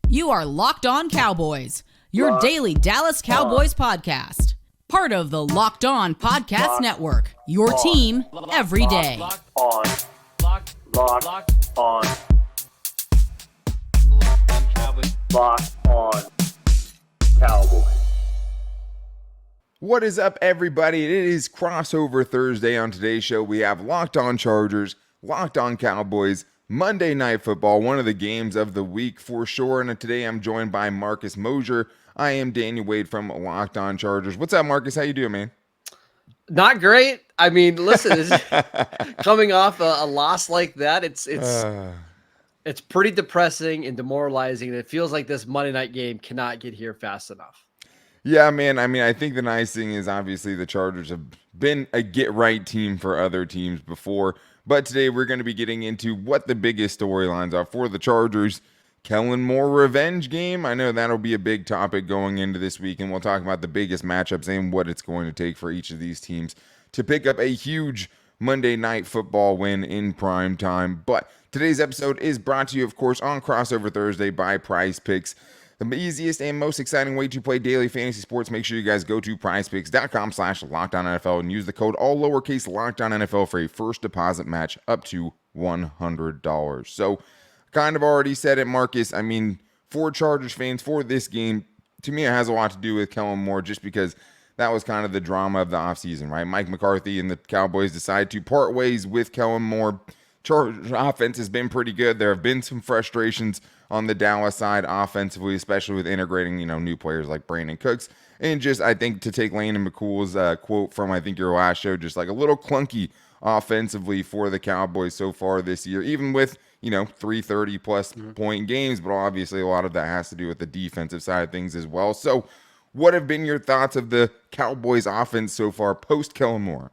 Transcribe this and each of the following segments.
You are Locked On Cowboys, your daily Dallas Cowboys podcast. Part of the Locked On Podcast Network, your team every day. Locked On Cowboys. What is up, everybody? It is Crossover Thursday. On today's show, we have Locked On Chargers, Locked On Cowboys, Monday Night Football, one of the games of the week for sure. And today I'm joined by Marcus Mosier. I am Daniel Wade from Locked On Chargers. What's up, Marcus? How you doing, man? Not great. I mean, listen, coming off a loss like that, it's pretty depressing and demoralizing. And it feels like this Monday night game cannot get here fast enough. Yeah, man. I mean, I think the nice thing is obviously the Chargers have been a get-right team for other teams before. But today we're going to be getting into what the biggest storylines are for the Chargers. Kellen Moore revenge game. I know that'll be a big topic going into this week, and we'll talk about the biggest matchups and what it's going to take for each of these teams to pick up a huge Monday Night Football win in prime time. But today's episode is brought to you, of course, on Crossover Thursday by PrizePicks. The easiest and most exciting way to play daily fantasy sports. Make sure you guys go to prizepicks.com/LockedOnNFL and use the code all lowercase LockedOnNFL for a first deposit match up to $100. So, kind of already said it, Marcus. I mean, for Chargers fans, for this game, to me, it has a lot to do with Kellen Moore just because that was kind of the drama of the offseason, right? Mike McCarthy and the Cowboys decided to part ways with Kellen Moore. Chargers offense has been pretty good. There have been some frustrations on the Dallas side offensively, especially with integrating, new players like Brandon Cooks. And just, I think, to take Landon McCool's quote from, I think, your last show, just like a little clunky offensively for the Cowboys so far this year, even with, 330-plus point games. But obviously, a lot of that has to do with the defensive side of things as well. So what have been your thoughts of the Cowboys offense so far post-Kellen Moore?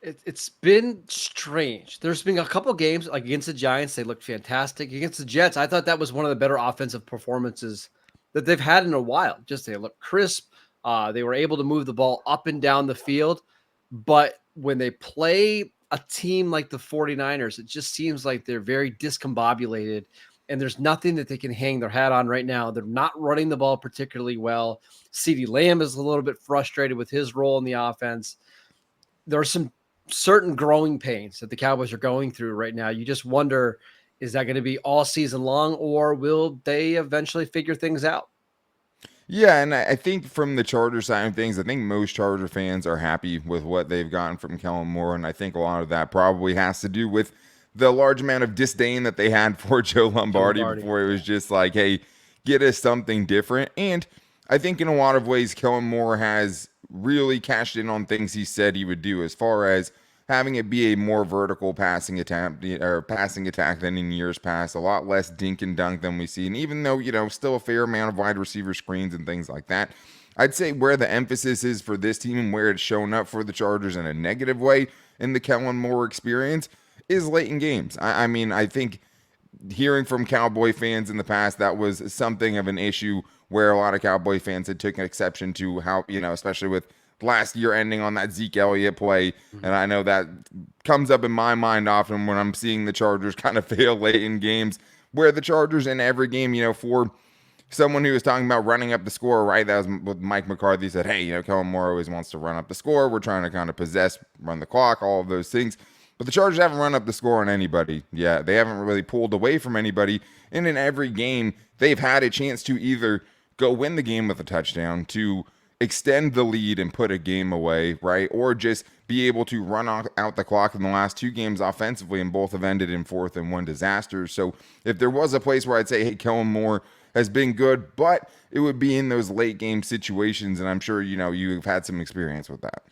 It's been strange. There's been a couple games like against the Giants. They looked fantastic. Against the Jets, I thought that was one of the better offensive performances that they've had in a while. Just they look crisp. They were able to move the ball up and down the field. But when they play a team like the 49ers, it just seems like they're very discombobulated. And there's nothing that they can hang their hat on right now. They're not running the ball particularly well. CeeDee Lamb is a little bit frustrated with his role in the offense. There are some certain growing pains that the Cowboys are going through right now. You just wonder, is that going to be all season long, or will they eventually figure things out? Yeah, and I think from the Charger side of things, I think most Charger fans are happy with what they've gotten from Kellen Moore, and I think a lot of that probably has to do with the large amount of disdain that they had for Joe Lombardi before. It was just like, hey, get us something different. And I think in a lot of ways, Kellen Moore has really cashed in on things he said he would do, as far as having it be a more vertical passing attack than in years past, a lot less dink and dunk than we see. And even though, still a fair amount of wide receiver screens and things like that, I'd say where the emphasis is for this team and where it's shown up for the Chargers in a negative way in the Kellen Moore experience is late in games. I mean, I think hearing from Cowboy fans in the past, that was something of an issue where a lot of Cowboy fans had taken exception to how, especially with last year ending on that Zeke Elliott play. And I know that comes up in my mind often when I'm seeing the Chargers kind of fail late in games, where the Chargers in every game, for someone who was talking about running up the score, right? That was with Mike McCarthy said, hey, Kellen Moore always wants to run up the score. We're trying to kind of run the clock, all of those things. But the Chargers haven't run up the score on anybody. Yeah, they haven't really pulled away from anybody. And in every game, they've had a chance to either go win the game with a touchdown, to extend the lead and put a game away, right? Or just be able to run out the clock in the last two games offensively, and both have ended in 4th and 1 disasters. So if there was a place where I'd say, hey, Kellen Moore has been good, but it would be in those late game situations. And I'm sure, you've had some experience with that.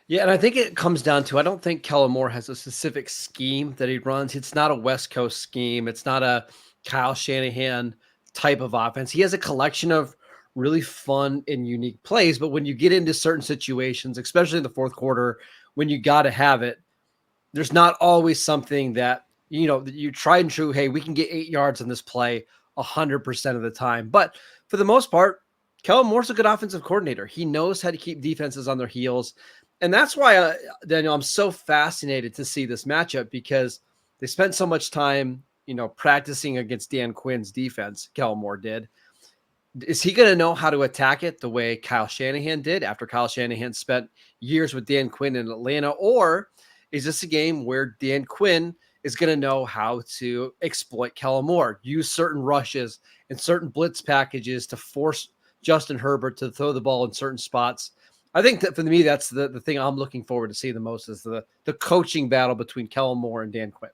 Yeah, and I think it comes down to, I don't think Kellen Moore has a specific scheme that he runs. It's not a West Coast scheme. It's not a Kyle Shanahan type of offense. He has a collection of really fun and unique plays, but when you get into certain situations, especially in the fourth quarter, when you got to have it, there's not always something that, you try and true, hey, we can get 8 yards on this play 100% of the time. But for the most part, Kellen Moore's a good offensive coordinator. He knows how to keep defenses on their heels. And that's why, Daniel, I'm so fascinated to see this matchup, because they spent so much time practicing against Dan Quinn's defense, Kellen Moore did. Is he going to know how to attack it the way Kyle Shanahan did after Kyle Shanahan spent years with Dan Quinn in Atlanta? Or is this a game where Dan Quinn is going to know how to exploit Kellen Moore, use certain rushes and certain blitz packages to force Justin Herbert to throw the ball in certain spots? I think that for me, that's the thing I'm looking forward to see the most is the coaching battle between Kellen Moore and Dan Quinn.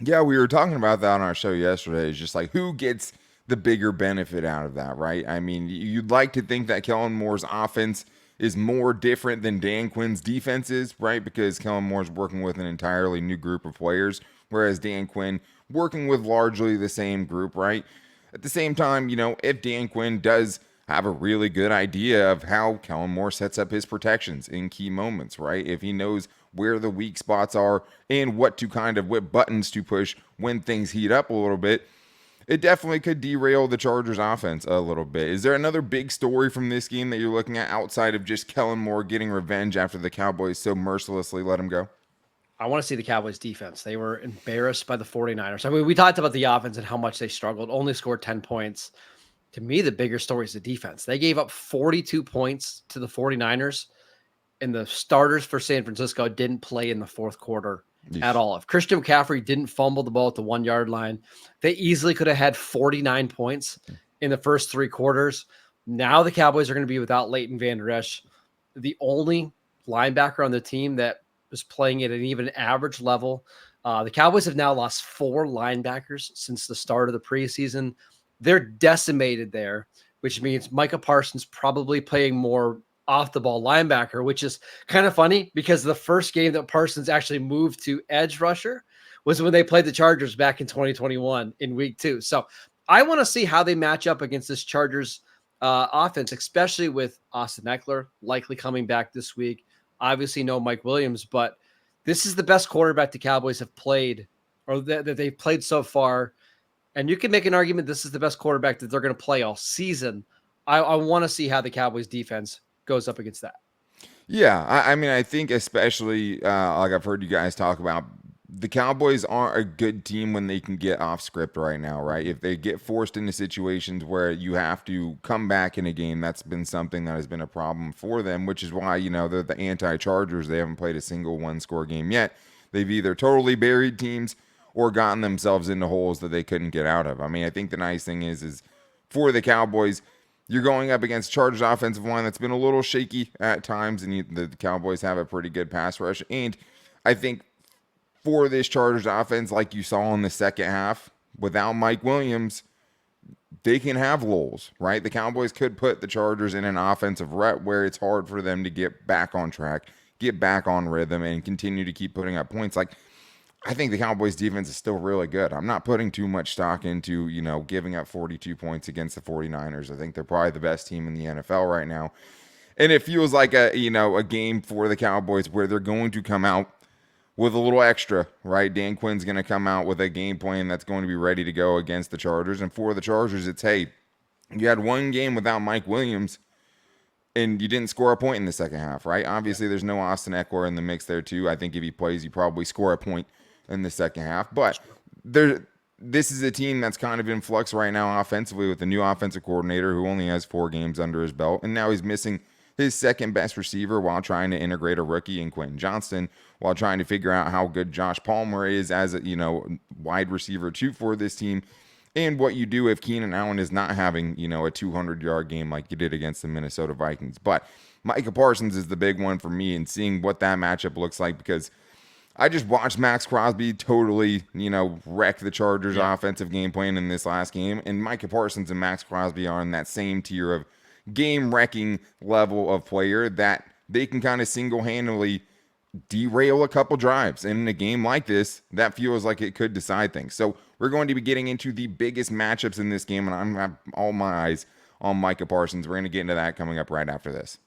Yeah, we were talking about that on our show yesterday. It's just like who gets the bigger benefit out of that, right? I mean, you'd like to think that Kellen Moore's offense is more different than Dan Quinn's defense is, right? Because Kellen Moore's working with an entirely new group of players, whereas Dan Quinn working with largely the same group, right? At the same time, if Dan Quinn does have a really good idea of how Kellen Moore sets up his protections in key moments, right? If he knows where the weak spots are and what buttons to push when things heat up a little bit, it definitely could derail the Chargers offense a little bit. Is there another big story from this game that you're looking at outside of just Kellen Moore getting revenge after the Cowboys so mercilessly let him go? I want to see the Cowboys defense. They were embarrassed by the 49ers. I mean, we talked about the offense and how much they struggled, only scored 10 points. To me, the bigger story is the defense. They gave up 42 points to the 49ers, and the starters for San Francisco didn't play in the fourth quarter at all. If Christian McCaffrey didn't fumble the ball at the 1 yard line, they easily could have had 49 points in the first three quarters. Now the Cowboys are going to be without Leighton Vander Esch, the only linebacker on the team that was playing at an even average level. The Cowboys have now lost 4 linebackers since the start of the preseason. They're decimated there, which means Micah Parsons probably playing more off the ball linebacker, which is kind of funny because the first game that Parsons actually moved to edge rusher was when they played the Chargers back in 2021 in week 2. So I want to see how they match up against this Chargers offense, especially with Austin Eckler likely coming back this week. Obviously no Mike Williams, but this is the best quarterback the Cowboys have played or that they've played so far. And you can make an argument this is the best quarterback that they're going to play all season. I want to see how the Cowboys defense goes up against that. Yeah, I mean, I think especially like I've heard you guys talk about, the Cowboys aren't a good team when they can get off script right now, right? If they get forced into situations where you have to come back in a game, that's been something that has been a problem for them, which is why, they're the anti-Chargers. They haven't played a single one-score game yet. They've either totally buried teams or gotten themselves into holes that they couldn't get out of. I mean, I think the nice thing is for the Cowboys, you're going up against Chargers offensive line that's been a little shaky at times, and the Cowboys have a pretty good pass rush. And I think for this Chargers offense, like you saw in the second half, without Mike Williams, they can have lulls, right? The Cowboys could put the Chargers in an offensive rut where it's hard for them to get back on track, get back on rhythm, and continue to keep putting up points. Like, I think the Cowboys defense is still really good. I'm not putting too much stock into, giving up 42 points against the 49ers. I think they're probably the best team in the NFL right now. And it feels like a game for the Cowboys where they're going to come out with a little extra, right? Dan Quinn's going to come out with a game plan that's going to be ready to go against the Chargers. And for the Chargers, it's, hey, you had one game without Mike Williams and you didn't score a point in the second half, right? Obviously, there's no Austin Eckler in the mix there too. I think if he plays, you probably score a point in the second half. But this is a team that's kind of in flux right now offensively with the new offensive coordinator who only has 4 games under his belt. And now he's missing his second best receiver while trying to integrate a rookie in Quentin Johnston, while trying to figure out how good Josh Palmer is as a wide receiver too for this team. And what you do if Keenan Allen is not having, a 200-yard game like you did against the Minnesota Vikings. But Micah Parsons is the big one for me, and seeing what that matchup looks like, because I just watched Max Crosby totally, wreck the Chargers offensive game plan in this last game. And Micah Parsons and Max Crosby are in that same tier of game-wrecking level of player that they can kind of single-handedly derail a couple drives. And in a game like this, that feels like it could decide things. So we're going to be getting into the biggest matchups in this game, and I'm going to have all my eyes on Micah Parsons. We're going to get into that coming up right after this.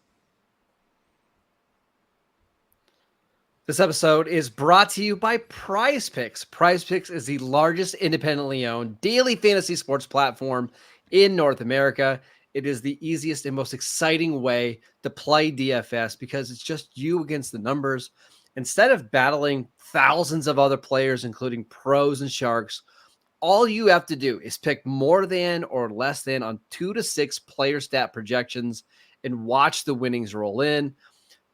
This episode is brought to you by PrizePicks. PrizePicks is the largest independently owned daily fantasy sports platform in North America. It is the easiest and most exciting way to play DFS because it's just you against the numbers. Instead of battling thousands of other players, including pros and sharks, All you have to do is pick more than or less than on 2 to 6 player stat projections and watch the winnings roll in.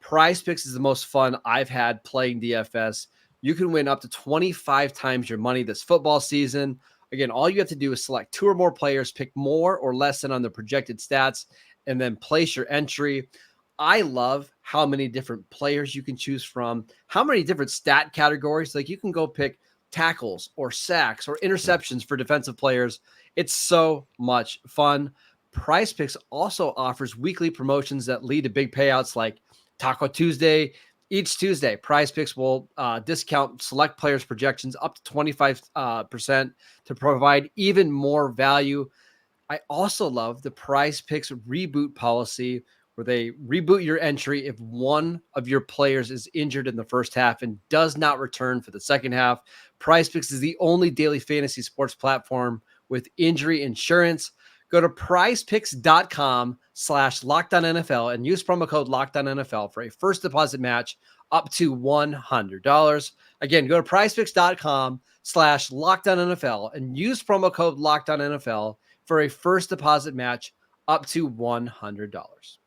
PrizePicks is the most fun I've had playing DFS. You can win up to 25 times your money this football season. Again, all you have to do is select 2 or more players, pick more or less than on the projected stats, and then place your entry. I love how many different players you can choose from, how many different stat categories. Like you can go pick tackles or sacks or interceptions for defensive players. It's so much fun. PrizePicks also offers weekly promotions that lead to big payouts like Taco Tuesday. Each Tuesday, PrizePicks will discount select players' projections up to 25% to provide even more value. I also love the PrizePicks reboot policy, where they reboot your entry if one of your players is injured in the first half and does not return for the second half. PrizePicks is the only daily fantasy sports platform with injury insurance. Go to prizepicks.com/LockedOnNFL and use promo code LockedOnNFL for a first deposit match up to $100. Again, go to prizepicks.com/LockedOnNFL and use promo code LockedOnNFL for a first deposit match up to $100.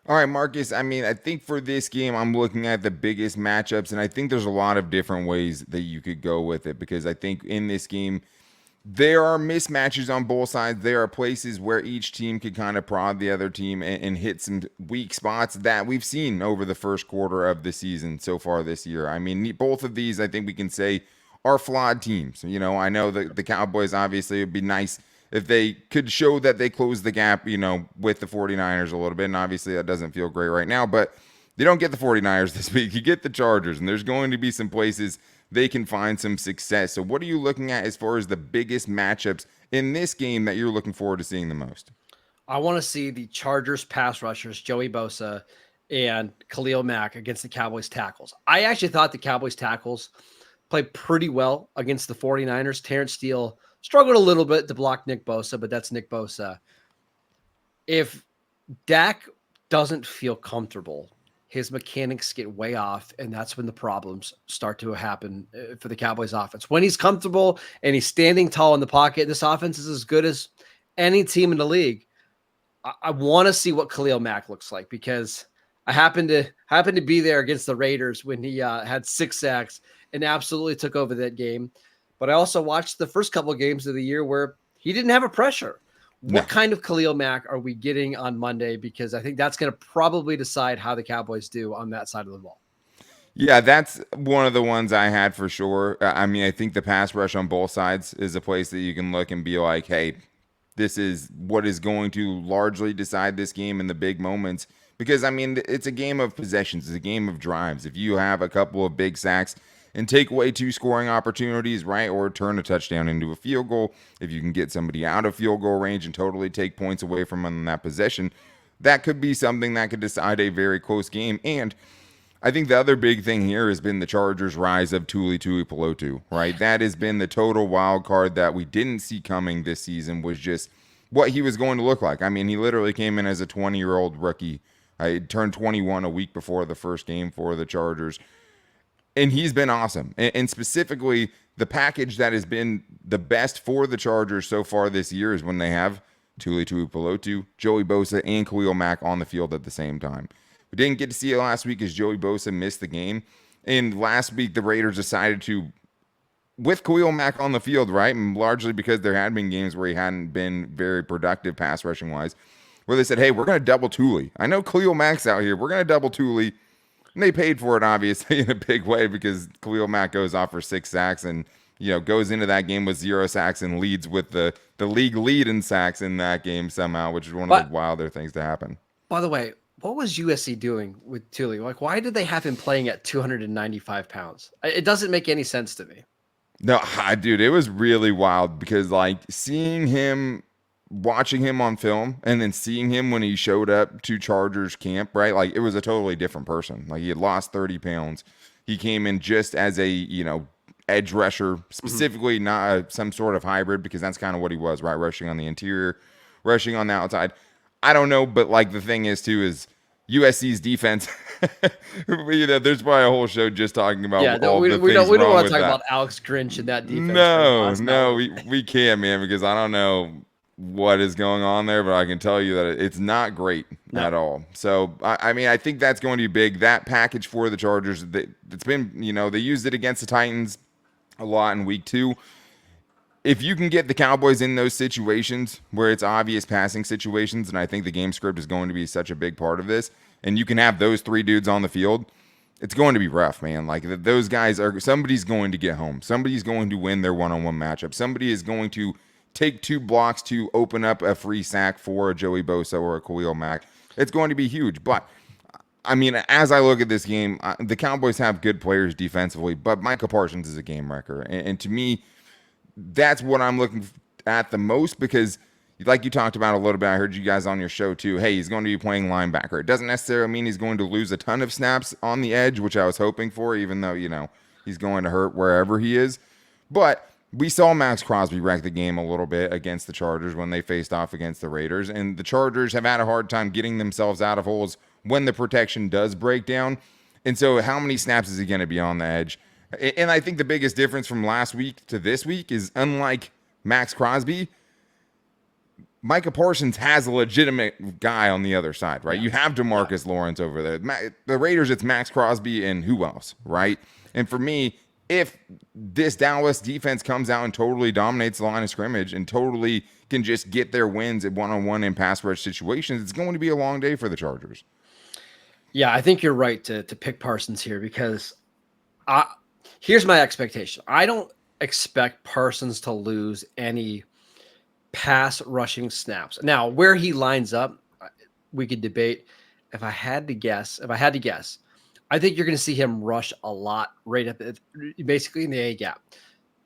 All right, Marcus, I mean, I think for this game, I'm looking at the biggest matchups, and I think there's a lot of different ways that you could go with it, because I think in this game, there are mismatches on both sides. There are places where each team could kind of prod the other team and hit some weak spots that we've seen over the first quarter of the season so far this year. I mean, both of these, I think we can say, are flawed teams. You know, I know that the Cowboys, obviously, it would be nice if they could show that they closed the gap, you know, with the 49ers a little bit. And obviously that doesn't feel great right now, but you don't get the 49ers this week. You get the Chargers, and there's going to be some places they can find some success. So what are you looking at as far as the biggest matchups in this game that you're looking forward to seeing the most? I want to see the Chargers pass rushers, Joey Bosa and Khalil Mack, against the Cowboys tackles. I actually thought the Cowboys tackles played pretty well against the 49ers. Terrence Steele struggled a little bit to block Nick Bosa, but that's Nick Bosa. If Dak doesn't feel comfortable, his mechanics get way off, and that's when the problems start to happen for the Cowboys offense. When he's comfortable and he's standing tall in the pocket, this offense is as good as any team in the league. I want to see what Khalil Mack looks like, because I happened to be there against the Raiders when he had 6 sacks and absolutely took over that game. But I also watched the first couple of games of the year where he didn't have a pressure. What kind of Khalil Mack are we getting on Monday? Because I think that's going to probably decide how the Cowboys do on that side of the ball. Yeah, that's one of the ones I had for sure. I mean, I think the pass rush on both sides is a place that you can look and be like, hey, this is what is going to largely decide this game in the big moments. Because, I mean, it's a game of possessions. It's a game of drives. If you have a couple of big sacks and take away 2 scoring opportunities, right, or turn a touchdown into a field goal, if you can get somebody out of field goal range and totally take points away from them in that possession, that could be something that could decide a very close game. And I think the other big thing here has been the Chargers' rise of Tuli Tuipulotu, right? That has been the total wild card that we didn't see coming this season, was just what he was going to look like. I mean, he literally came in as a 20-year-old rookie. He turned 21 a week before the first game for the Chargers. And he's been awesome. And specifically, the package that has been the best for the Chargers so far this year is when they have Tuli Tuipulotu, Joey Bosa, and Khalil Mack on the field at the same time. We didn't get to see it last week as Joey Bosa missed the game. And last week, the Raiders decided to, with Khalil Mack on the field, right, and largely because there had been games where he hadn't been very productive pass rushing-wise, where they said, hey, we're going to double Tuli. I know Khalil Mack's out here. We're going to double Tuli. And they paid for it, obviously, in a big way, because Khalil Mack goes off for 6 sacks and, you know, goes into that game with 0 sacks and leads with the league lead in sacks in that game somehow, which is one of the wilder things to happen. By the way, what was USC doing with Tuli? Like, why did they have him playing at 295 pounds? It doesn't make any sense to me. No, dude, it was really wild, because, like, watching him on film and then seeing him when he showed up to Chargers camp, right? Like, it was a totally different person. Like, he had lost 30 pounds. He came in just as a, you know, edge rusher, specifically not some sort of hybrid, because that's kind of what he was, right? Rushing on the interior, rushing on the outside. I don't know, but, like, the thing is, too, is USC's defense. There's probably a whole show just talking about all we the don't things wrong want with to talk that. about Alex Grinch and that defense. No, we can't, man, because I don't know what is going on there, but I can tell you that it's not great at all. So, I mean, I think that's going to be big. That package for the Chargers, it's been, they used it against the Titans a lot in week 2. If you can get the Cowboys in those situations where it's obvious passing situations, and I think the game script is going to be such a big part of this, and you can have those 3 dudes on the field, it's going to be rough, man. Like, those guys somebody's going to get home. Somebody's going to win their one-on-one matchup. Somebody is going to take 2 blocks to open up a free sack for a Joey Bosa or a Khalil Mack. It's going to be huge. But, I mean, as I look at this game, the Cowboys have good players defensively, but Micah Parsons is a game wrecker. And to me, that's what I'm looking at the most, because like you talked about a little bit, I heard you guys on your show too. Hey, he's going to be playing linebacker. It doesn't necessarily mean he's going to lose a ton of snaps on the edge, which I was hoping for, even though, he's going to hurt wherever he is. But we saw Max Crosby wreck the game a little bit against the Chargers when they faced off against the Raiders. And the Chargers have had a hard time getting themselves out of holes when the protection does break down. And so how many snaps is he going to be on the edge? And I think the biggest difference from last week to this week is, unlike Max Crosby, Micah Parsons has a legitimate guy on the other side, right? Yeah. You have DeMarcus Lawrence over there. The Raiders, it's Max Crosby and who else, right? And for me, if this Dallas defense comes out and totally dominates the line of scrimmage and totally can just get their wins at one-on-one in pass rush situations, it's going to be a long day for the Chargers. Yeah, I think you're right to pick Parsons here, because here's my expectation. I don't expect Parsons to lose any pass rushing snaps. Now, where he lines up, we could debate. If I had to guess, I think you're going to see him rush a lot right up basically in the A gap.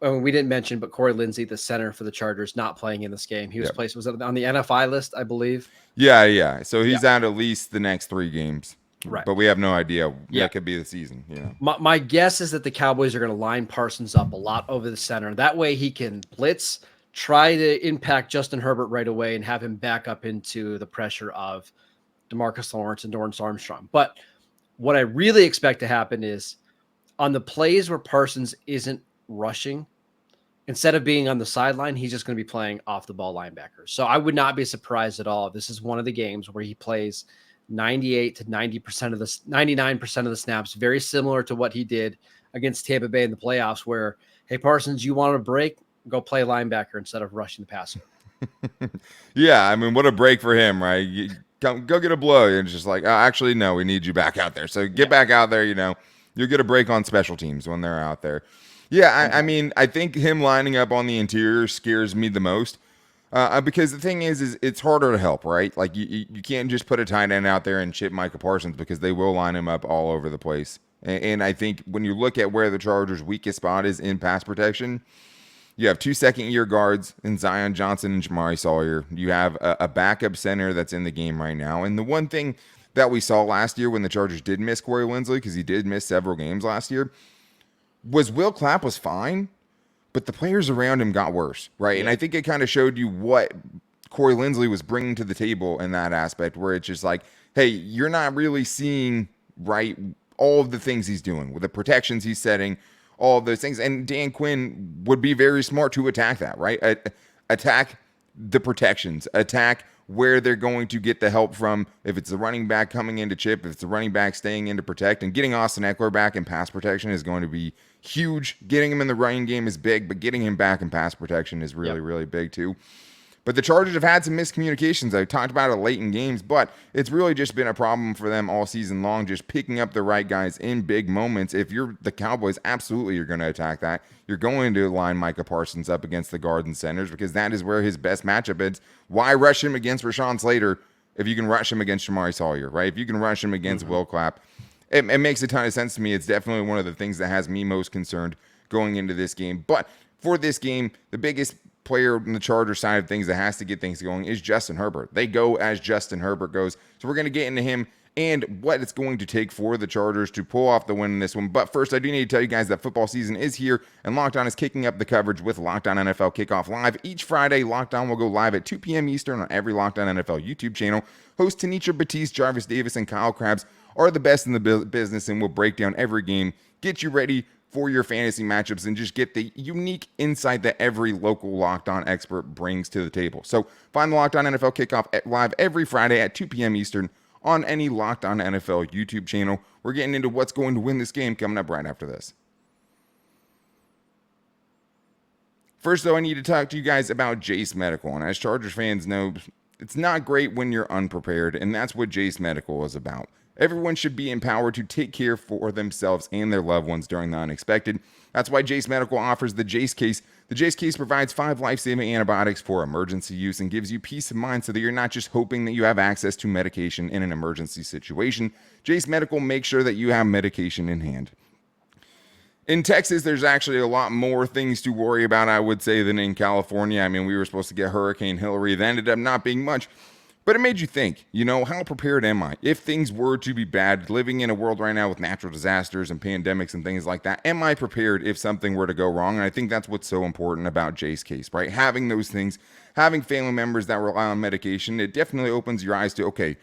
We didn't mention, but Corey Lindsey, the center for the Chargers, not playing in this game. He was placed, was it on the NFI list, I believe? Yeah. So he's out at least the next 3 games. Right. But we have no idea. That could be the season. My guess is that the Cowboys are going to line Parsons up a lot over the center. That way he can blitz, try to impact Justin Herbert right away, and have him back up into the pressure of DeMarcus Lawrence and Dorrance Armstrong. But what I really expect to happen is, on the plays where Parsons isn't rushing, instead of being on the sideline, he's just going to be playing off the ball linebacker. So I would not be surprised at all. This is one of the games where he plays 98 to 99% of the snaps, very similar to what he did against Tampa Bay in the playoffs, where, hey, Parsons, you want a break? Go play linebacker instead of rushing the passer. Yeah, I mean, what a break for him, right? Go get a blow. And it's just like, oh, actually, no, we need you back out there. So get back out there, you'll get a break on special teams when they're out there. Yeah, I mean, I think him lining up on the interior scares me the most. Because the thing is it's harder to help, right? Like, you can't just put a tight end out there and chip Micah Parsons, because they will line him up all over the place. And I think when you look at where the Chargers' weakest spot is in pass protection, you have 2 second-year guards in Zion Johnson and Jamari Sawyer. You have a backup center that's in the game right now. And the one thing that we saw last year when the Chargers did miss Corey Linsley, because he did miss several games last year, was Will Clapp was fine, but the players around him got worse, right? Yeah. And I think it kind of showed you what Corey Linsley was bringing to the table in that aspect, where it's just like, hey, you're not really seeing, right, all of the things he's doing with the protections he's setting, all of those things. And Dan Quinn would be very smart to attack that, right? Attack the protections, attack where they're going to get the help from. If it's the running back coming in to chip, if it's the running back staying in to protect, and getting Austin Eckler back in pass protection is going to be huge. Getting him in the running game is big, but getting him back in pass protection is really, really big too. But the Chargers have had some miscommunications. I talked about it late in games, but it's really just been a problem for them all season long, just picking up the right guys in big moments. If you're the Cowboys, absolutely you're going to attack that. You're going to line Micah Parsons up against the guards and centers, because that is where his best matchup is. Why rush him against Rashawn Slater if you can rush him against Jamari Sawyer, right? If you can rush him against Will Clapp, it makes a ton of sense to me. It's definitely one of the things that has me most concerned going into this game. But for this game, the biggest player on the Charger side of things that has to get things going is Justin Herbert. They go as Justin Herbert goes. So we're going to get into him and what it's going to take for the Chargers to pull off the win in this one. But first, I do need to tell you guys that football season is here, and Locked On is kicking up the coverage with Locked On NFL Kickoff Live. Each Friday, Locked On will go live at 2 p.m. Eastern on every Locked On NFL YouTube channel. Hosts Tanisha Batiste, Jarvis Davis, and Kyle Krabs are the best in the business and will break down every game, get you ready for your fantasy matchups, and just get the unique insight that every local Locked On expert brings to the table. So find the Locked On NFL Kickoff live every Friday at 2 p.m. Eastern on any Locked On NFL YouTube channel. We're getting into what's going to win this game coming up right after this. First, though, I need to talk to you guys about Jase Medical. And as Chargers fans know, it's not great when you're unprepared, and that's what Jase Medical is about. Everyone should be empowered to take care for themselves and their loved ones during the unexpected. That's why Jase Medical offers the Jase Case. The Jase Case provides 5 life-saving antibiotics for emergency use and gives you peace of mind so that you're not just hoping that you have access to medication in an emergency situation. Jase Medical makes sure that you have medication in hand. In Texas, there's actually a lot more things to worry about, I would say, than in California. I mean, we were supposed to get Hurricane Hillary. That ended up not being much. But it made you think, how prepared am I? If things were to be bad, living in a world right now with natural disasters and pandemics and things like that, am I prepared if something were to go wrong? And I think that's what's so important about Jase Case, right? Having those things, having family members that rely on medication, it definitely opens your eyes to, okay,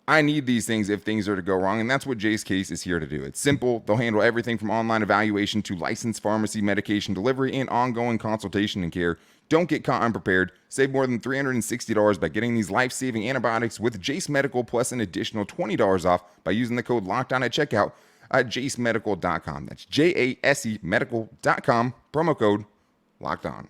I need these things if things are to go wrong, and that's what Jase Case is here to do. It's simple. They'll handle everything from online evaluation to licensed pharmacy medication delivery and ongoing consultation and care. Don't get caught unprepared. Save more than $360 by getting these life-saving antibiotics with Jace Medical, plus an additional $20 off by using the code LOCKEDON at checkout at jasemedical.com. That's JASE medical.com, promo code LOCKEDON.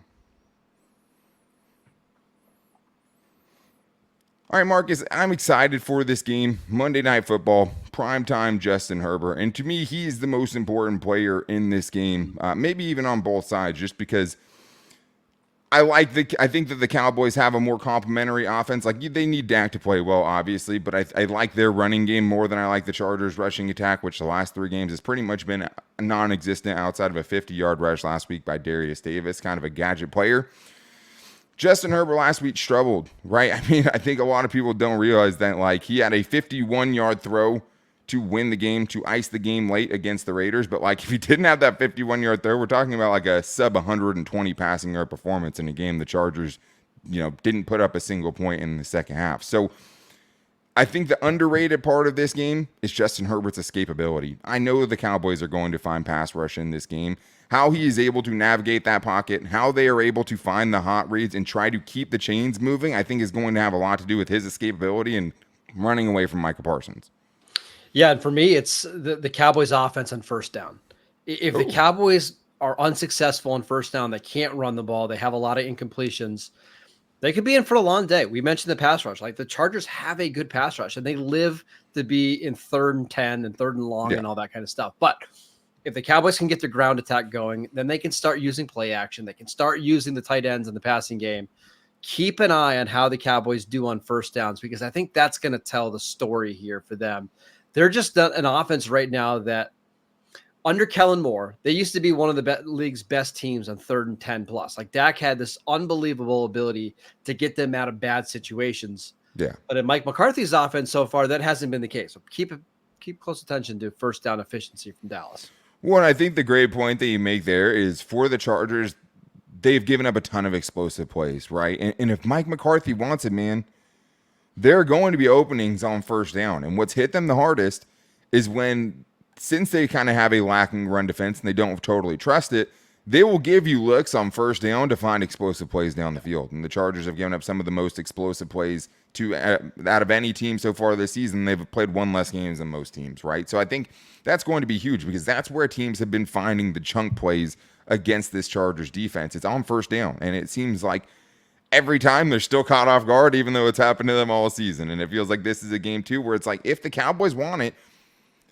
All right, Marcus, I'm excited for this game. Monday Night Football, primetime Justin Herbert. And to me, he's the most important player in this game, maybe even on both sides, just because I think that the Cowboys have a more complimentary offense. Like, they need Dak to play well, obviously, but I like their running game more than I like the Chargers' rushing attack, which the last 3 games has pretty much been non-existent outside of a 50-yard rush last week by Darius Davis, kind of a gadget player. Justin Herbert last week struggled, right? I mean, I think a lot of people don't realize that, like, he had a 51-yard throw to win the game, to ice the game late against the Raiders. But, like, if he didn't have that 51-yard throw, we're talking about, like, a sub-120 passing yard performance in a game the Chargers, didn't put up a single point in the second half. So I think the underrated part of this game is Justin Herbert's escapability. I know the Cowboys are going to find pass rush in this game. How he is able to navigate that pocket, how they are able to find the hot reads and try to keep the chains moving, I think is going to have a lot to do with his escapability and running away from Micah Parsons. Yeah, and for me, it's the Cowboys offense on first down. If the Cowboys are unsuccessful on first down, they can't run the ball, they have a lot of incompletions, they could be in for a long day. We mentioned the pass rush. Like, the Chargers have a good pass rush, and they live to be in 3rd and 10 and 3rd and long and all that kind of stuff. But if the Cowboys can get their ground attack going, then they can start using play action. They can start using the tight ends in the passing game. Keep an eye on how the Cowboys do on first downs, because I think that's going to tell the story here for them. They're just an offense right now that, under Kellen Moore, they used to be one of the league's best teams on 3rd and 10 plus. Like, Dak had this unbelievable ability to get them out of bad situations. Yeah. But in Mike McCarthy's offense so far, that hasn't been the case. So keep close attention to first down efficiency from Dallas. Well, I think the great point that you make there is, for the Chargers, they've given up a ton of explosive plays, right? And if Mike McCarthy wants it, man, there are going to be openings on first down. And what's hit them the hardest is since they kind of have a lacking run defense and they don't totally trust it, they will give you looks on first down to find explosive plays down the field. And the Chargers have given up some of the most explosive plays out of any team so far this season. They've played 1 less games than most teams, right? So I think that's going to be huge, because that's where teams have been finding the chunk plays against this Chargers defense. It's on first down, and it seems like every time they're still caught off guard, even though it's happened to them all season. And it feels like this is a game too where it's like, if the Cowboys want it,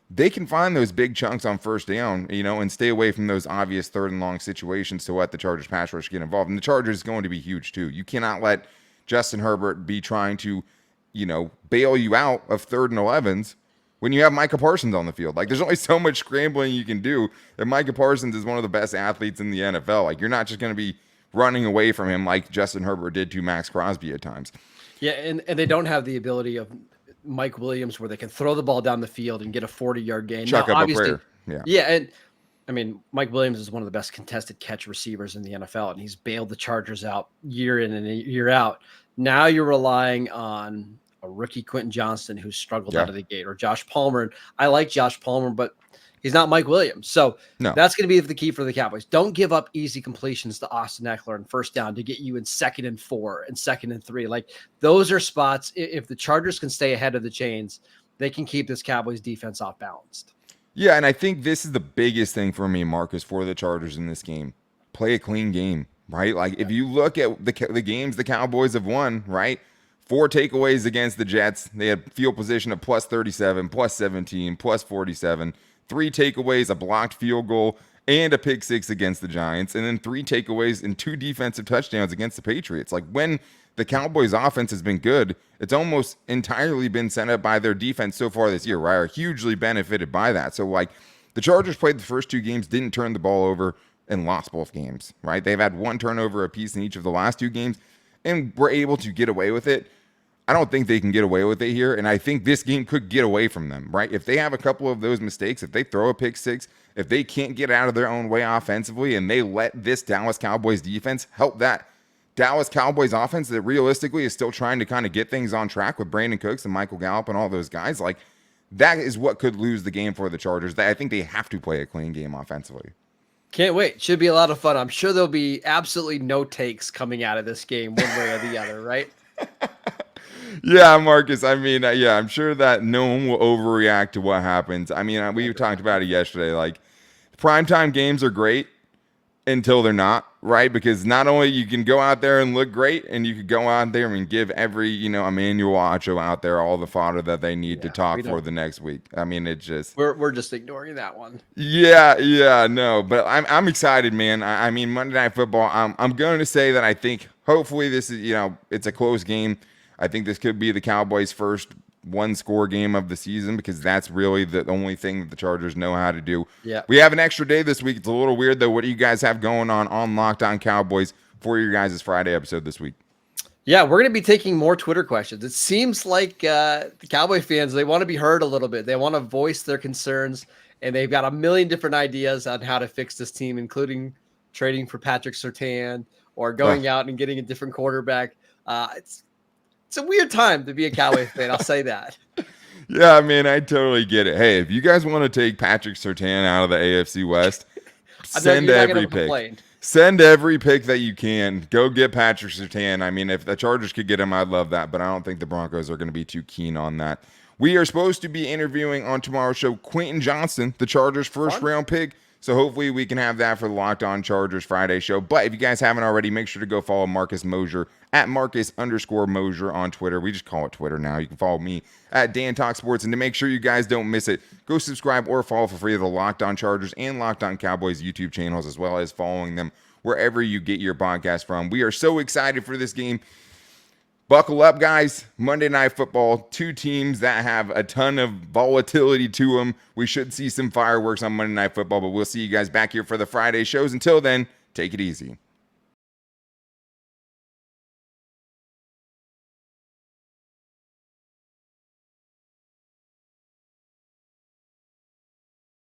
they can find those big chunks on first down, and stay away from those obvious 3rd and long situations to let the Chargers pass rush get involved. And the Chargers is going to be huge too. You cannot let Justin Herbert be trying to, bail you out of 3rd and 11s when you have Micah Parsons on the field. Like, there's only so much scrambling you can do. And Micah Parsons is one of the best athletes in the NFL. Like, you're not just going to be running away from him like Justin Herbert did to Max Crosby at times. Yeah, and they don't have the ability of Mike Williams where they can throw the ball down the field and get a 40-yard gain. Chuck now, up a obviously, prayer. Yeah, and I mean, Mike Williams is one of the best contested catch receivers in the NFL, and he's bailed the Chargers out year in and year out. Now you're relying on a rookie Quentin Johnston who's struggled out of the gate, or Josh Palmer. And I like Josh Palmer, but he's not Mike Williams. So that's going to be the key for the Cowboys. Don't give up easy completions to Austin Eckler and first down to get you in 2nd and 4 and 2nd and 3. Like, those are spots. If the Chargers can stay ahead of the chains, they can keep this Cowboys defense off balanced. Yeah, and I think this is the biggest thing for me, Marcus, for the Chargers in this game. Play a clean game, right? Like, if you look at the games the Cowboys have won, right? 4 takeaways against the Jets. They had field position of plus 37, plus 17, plus 47. 3 takeaways, a blocked field goal, and a pick 6 against the Giants. And then 3 takeaways and 2 defensive touchdowns against the Patriots. Like, when the Cowboys offense has been good, it's almost entirely been set up by their defense so far this year, right? Are hugely benefited by that. So, like, the Chargers played the first 2 games, didn't turn the ball over, and lost both games, right? They've had 1 turnover apiece in each of the last 2 games, and were able to get away with it. I don't think they can get away with it here, and I think this game could get away from them, right? If they have a couple of those mistakes, if they throw a pick 6, if they can't get out of their own way offensively, and they let this Dallas Cowboys defense help that Dallas Cowboys offense that realistically is still trying to kind of get things on track with Brandon Cooks and Michael Gallup and all those guys, like, that is what could lose the game for the Chargers. I think they have to play a clean game offensively. Can't wait. Should be a lot of fun. I'm sure there'll be absolutely no takes coming out of this game one way or the other, right? Yeah, Marcus. I mean, I'm sure that no one will overreact to what happens. I mean, we talked about it yesterday. Like, primetime games are great until they're not, right? Because not only you can go out there and look great, and you could go out there and give every, Emmanuel Acho out there all the fodder that they need to talk for the next week. I mean, it just we're just ignoring that one. Yeah, no, but I'm excited, man. I mean, Monday Night Football. I'm going to say that I think hopefully this is it's a close game. I think this could be the Cowboys' first 1-score game of the season, because that's really the only thing that the Chargers know how to do. Yeah. We have an extra day this week. It's a little weird, though. What do you guys have going on Locked On Cowboys for your guys' Friday episode this week? Yeah, we're going to be taking more Twitter questions. It seems like the Cowboy fans, they want to be heard a little bit. They want to voice their concerns, and they've got a million different ideas on how to fix this team, including trading for Patrick Surtain or going out and getting a different quarterback. It's a weird time to be a Cowboy fan. I'll say that. Yeah, man, I totally get it. Hey, if you guys want to take Patrick Surtain out of the AFC West, send every pick. Send every pick that you can. Go get Patrick Surtain. I mean, if the Chargers could get him, I'd love that, but I don't think the Broncos are going to be too keen on that. We are supposed to be interviewing on tomorrow's show Quentin Johnston, the Chargers' first-round pick. So hopefully we can have that for the Locked On Chargers Friday show. But if you guys haven't already, make sure to go follow Marcus Mosier at Marcus_Mosier on Twitter. We just call it Twitter now. You can follow me at Dan Talk Sports. And to make sure you guys don't miss it, go subscribe or follow for free to the Locked On Chargers and Locked On Cowboys YouTube channels, as well as following them wherever you get your podcast from. We are so excited for this game. Buckle up, guys. Monday Night Football, 2 teams that have a ton of volatility to them. We should see some fireworks on Monday Night Football, but we'll see you guys back here for the Friday shows. Until then, take it easy.